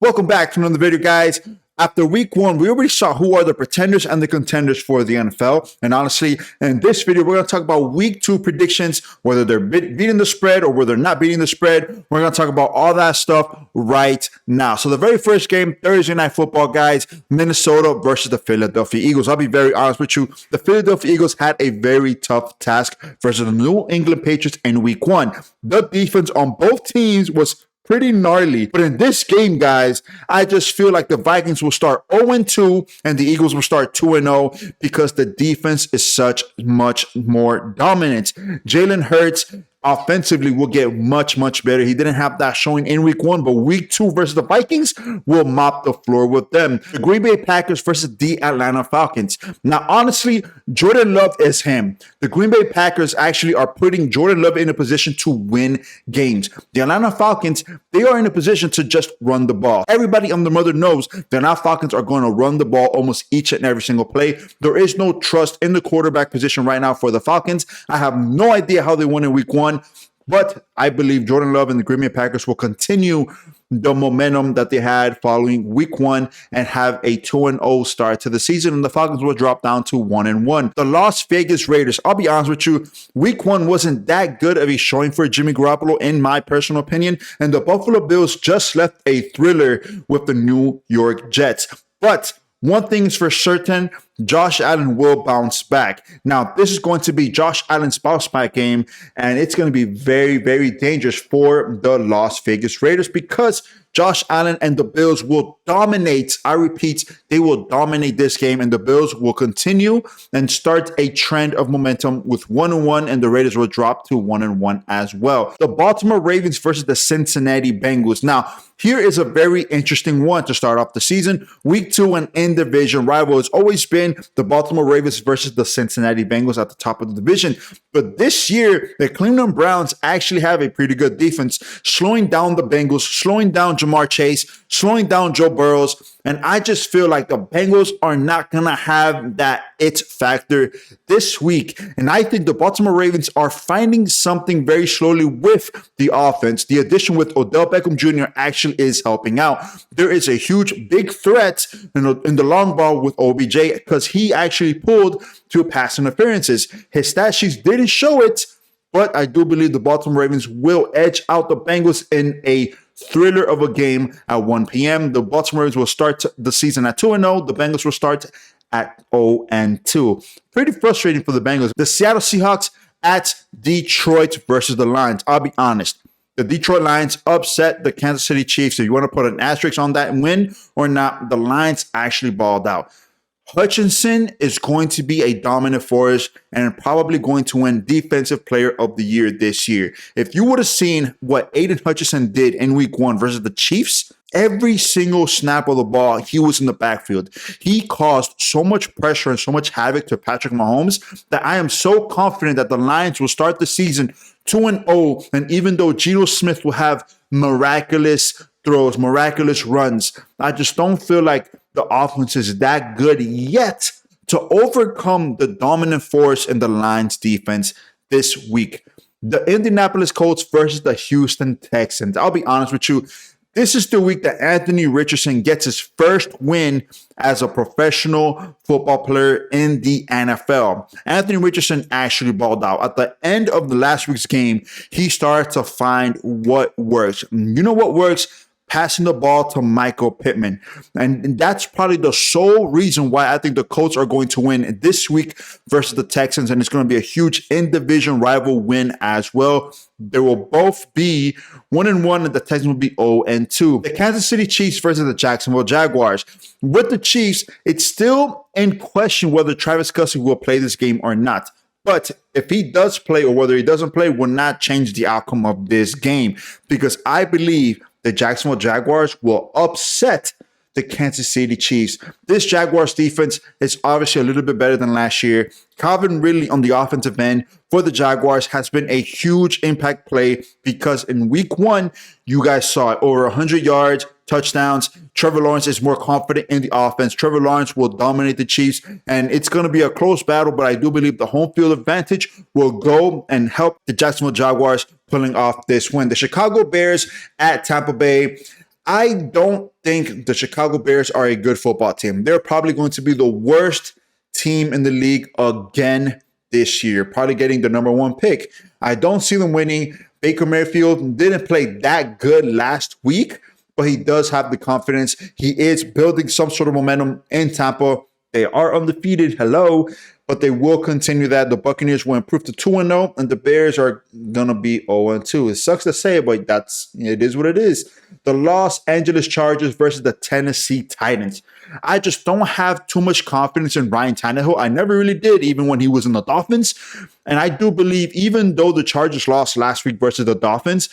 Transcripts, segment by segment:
Welcome back to another video, guys. After week one, we already saw who are the pretenders and the contenders for the NFL. And honestly, in this video, we're going to talk about week two predictions, whether they're beating the spread or whether they're not beating the spread. We're going to talk about all that stuff right now. So the very first game, Thursday Night Football, guys, Minnesota versus the Philadelphia Eagles. I'll be very honest with you. The Philadelphia Eagles had a very tough task versus the New England Patriots in week one. The defense on both teams was pretty gnarly. But in this game, guys, I just feel like the Vikings will start 0-2 and the Eagles will start 2-0 because the defense is such much more dominant. Jalen Hurts offensively will get much better. He didn't have that showing in week one, but week two versus the Vikings will mop the floor with them. The Green Bay Packers versus the Atlanta Falcons. Now, honestly, Jordan Love is him. The Green Bay Packers actually are putting Jordan Love in a position to win games. The Atlanta Falcons, they are in a position to just run the ball. Everybody on the mother knows the Atlanta Falcons are going to run the ball almost each and every single play. There is no trust in the quarterback position right now for the Falcons. I have no idea how they won in week one, but I believe Jordan Love and the Green Bay Packers will continue the momentum that they had following week one and have a 2-0 start to the season, and the Falcons will drop down to 1-1. The Las Vegas Raiders, I'll be honest with you, week one wasn't that good of a showing for Jimmy Garoppolo in my personal opinion, and the Buffalo Bills just left a thriller with the New York Jets. But one thing is for certain, Josh Allen will bounce back. Now, this is going to be Josh Allen's bounce back game, and it's going to be very dangerous for the Las Vegas Raiders because Josh Allen and the Bills will dominate. I repeat, they will dominate this game, and the Bills will continue and start a trend of momentum with 1-1, and the Raiders will drop to 1-1 as well. The Baltimore Ravens versus the Cincinnati Bengals. Now, here is a very interesting one to start off the season. Week two, an in-division rival has always been the Baltimore Ravens versus the Cincinnati Bengals at the top of the division. But this year, the Cleveland Browns actually have a pretty good defense, slowing down the Bengals, slowing down Jamar Chase, slowing down Joe Burrows. And I just feel like the Bengals are not going to have that it factor this week. And I think the Baltimore Ravens are finding something very slowly with the offense. The addition with Odell Beckham Jr. actually is helping out. There is a huge, big threat in the long ball with OBJ because he actually pulled 2 pass interferences. His stat sheets didn't show it, but I do believe the Baltimore Ravens will edge out the Bengals in a thriller of a game at 1 p.m. The Baltimore Ravens will start the season at 2-0. The Bengals will start at 0-2. Pretty frustrating for the Bengals. The Seattle Seahawks at Detroit versus the Lions. I'll be honest. The Detroit Lions upset the Kansas City Chiefs. If you want to put an asterisk on that and win or not, the Lions actually balled out. Hutchinson is going to be a dominant force and probably going to win Defensive Player of the Year this year. If you would have seen what Aiden Hutchinson did in week one versus the Chiefs, every single snap of the ball, he was in the backfield. He caused so much pressure and so much havoc to Patrick Mahomes that I am so confident that the Lions will start the season 2-0. And even though Geno Smith will have miraculous throws, miraculous runs, I just don't feel like the offense is that good yet to overcome the dominant force in the Lions defense this week. The Indianapolis Colts versus the Houston Texans. I'll be honest with you. This is the week that Anthony Richardson gets his first win as a professional football player in the NFL. Anthony Richardson actually balled out. At the end of the last week's game, he started to find what works. You know what works? Passing the ball to Michael Pittman. And that's probably the sole reason why I think the Colts are going to win this week versus the Texans. And it's going to be a huge in-division rival win as well. They will both be 1-1 and the Texans will be 0-2. The Kansas City Chiefs versus the Jacksonville Jaguars. With the Chiefs, it's still in question whether Travis Kelce will play this game or not. But if he does play or whether he doesn't play will not change the outcome of this game because I believe the Jacksonville Jaguars will upset the Kansas City Chiefs. This Jaguars defense is obviously a little bit better than last year. Calvin Ridley on the offensive end for the Jaguars has been a huge impact play because in week one, you guys saw it, over 100 yards, touchdowns. Trevor Lawrence is more confident in the offense. Trevor Lawrence will dominate the Chiefs, and it's going to be a close battle, but I do believe the home field advantage will go and help the Jacksonville Jaguars pulling off this win. The Chicago Bears at Tampa Bay. I don't think the Chicago Bears are a good football team. They're probably going to be the worst team in the league again this year, probably getting the number 1 pick. I don't see them winning. Baker Mayfield didn't play that good last week, but he does have the confidence. He is building some sort of momentum in Tampa. They are undefeated, but they will continue that. The Buccaneers will improve to 2-0, and the Bears are going to be 0-2. It sucks to say, but it is what it is. The Los Angeles Chargers versus the Tennessee Titans. I just don't have too much confidence in Ryan Tannehill. I never really did, even when he was in the Dolphins. And I do believe, even though the Chargers lost last week versus the Dolphins,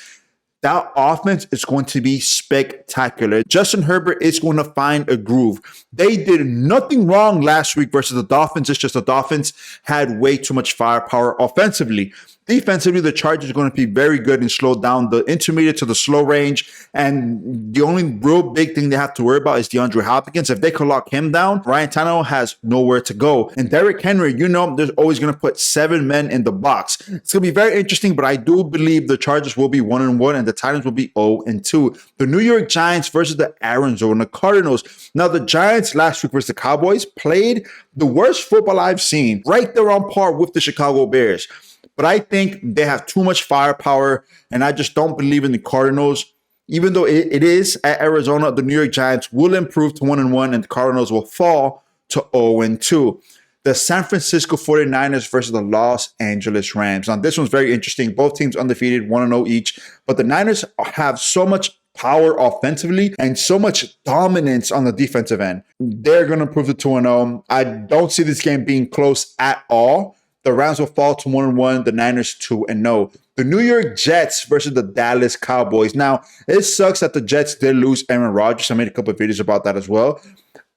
that offense is going to be spectacular. Justin Herbert is going to find a groove. They did nothing wrong last week versus the Dolphins. It's just the Dolphins had way too much firepower offensively. Defensively, the Chargers are going to be very good and slow down the intermediate to the slow range. And the only real big thing they have to worry about is DeAndre Hopkins. If they can lock him down, Ryan Tannehill has nowhere to go. And Derrick Henry, there's always going to put 7 men in the box. It's going to be very interesting, but I do believe the Chargers will be 1-1 and the Titans will be 0-2. The New York Giants versus the Arizona Cardinals. Now, the Giants last week versus the Cowboys played the worst football I've seen, right there on par with the Chicago Bears. But I think they have too much firepower, and I just don't believe in the Cardinals. Even though it is at Arizona, the New York Giants will improve to 1-1, and the Cardinals will fall to 0-2. The San Francisco 49ers versus the Los Angeles Rams. Now, this one's very interesting. Both teams undefeated, 1-0 each. But the Niners have so much power offensively and so much dominance on the defensive end. They're going to improve to 2-0. I don't see this game being close at all. The Rams will fall to 1-1, the Niners 2-0. The New York Jets versus the Dallas Cowboys. Now, it sucks that the Jets did lose Aaron Rodgers. I made a couple of videos about that as well.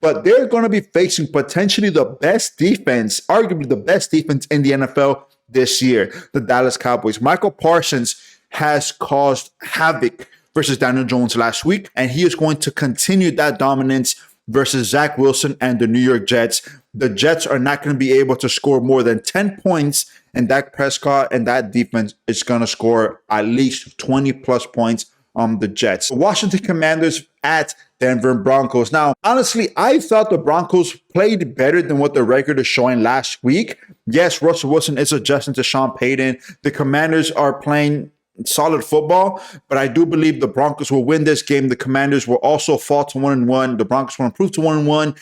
But they're going to be facing potentially the best defense, arguably the best defense in the NFL this year, the Dallas Cowboys. Michael Parsons has caused havoc versus Daniel Jones last week, and he is going to continue that dominance versus Zach Wilson and the New York Jets. The Jets are not going to be able to score more than 10 points, and Dak Prescott and that defense is going to score at least 20-plus points on the Jets. The Washington Commanders at Denver Broncos. Now, honestly, I thought the Broncos played better than what the record is showing last week. Yes, Russell Wilson is adjusting to Sean Payton. The Commanders are playing solid football, but I do believe the Broncos will win this game. The Commanders will also fall to 1-1. The Broncos will improve to 1-1.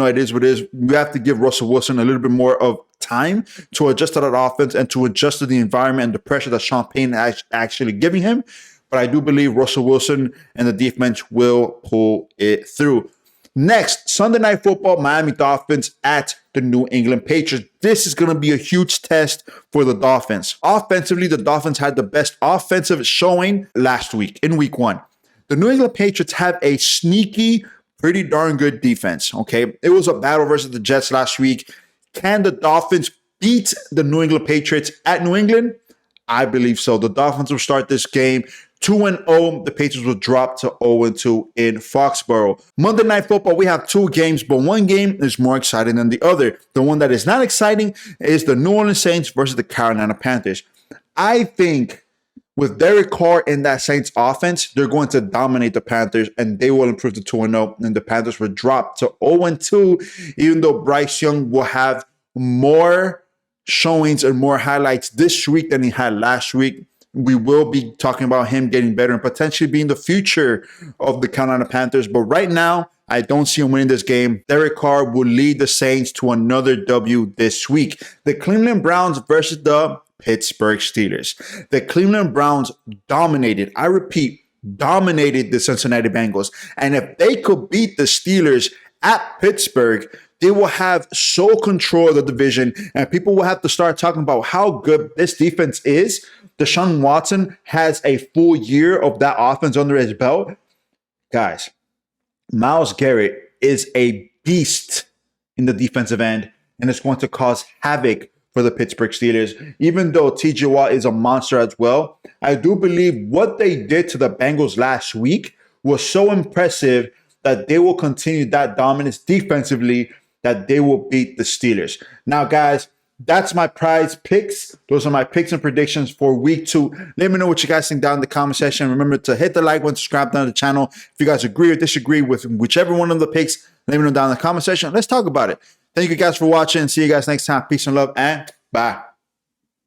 It is what it is. You have to give Russell Wilson a little bit more of time to adjust to that offense and to adjust to the environment and the pressure that Sean Payton is actually giving him. But I do believe Russell Wilson and the defense will pull it through. Next, Sunday Night Football, Miami Dolphins at the New England Patriots. This is going to be a huge test for the Dolphins. Offensively, the Dolphins had the best offensive showing last week in week 1. The New England Patriots have a sneaky, pretty darn good defense, okay? It was a battle versus the Jets last week. Can the Dolphins beat the New England Patriots at New England? I believe so. The Dolphins will start this game 2-0, the Patriots will drop to 0-2 in Foxborough. Monday Night Football, we have 2 games, but one game is more exciting than the other. The one that is not exciting is the New Orleans Saints versus the Carolina Panthers. I think with Derek Carr in that Saints offense, they're going to dominate the Panthers, and they will improve to 2-0, and the Panthers will drop to 0-2, even though Bryce Young will have more showings and more highlights this week than he had last week. We will be talking about him getting better and potentially being the future of the Carolina Panthers. But right now, I don't see him winning this game. Derek Carr will lead the Saints to another W this week. The Cleveland Browns versus the Pittsburgh Steelers. The Cleveland Browns dominated, I repeat, dominated the Cincinnati Bengals. And if they could beat the Steelers at Pittsburgh, they will have sole control of the division, and people will have to start talking about how good this defense is. Deshaun Watson has a full year of that offense under his belt. Guys, Myles Garrett is a beast in the defensive end, and it's going to cause havoc for the Pittsburgh Steelers. Even though TJ Watt is a monster as well, I do believe what they did to the Bengals last week was so impressive that they will continue that dominance defensively, that they will beat the Steelers. Now, guys, That's my prize picks. Those are my picks and predictions for week 2. Let me know what you guys think down in the comment section. Remember to hit the like button, subscribe down to the channel. If you guys agree or disagree with whichever one of the picks, let me know down in the comment section. Let's talk about it. Thank you guys for watching. See you guys next time. Peace and love, and bye.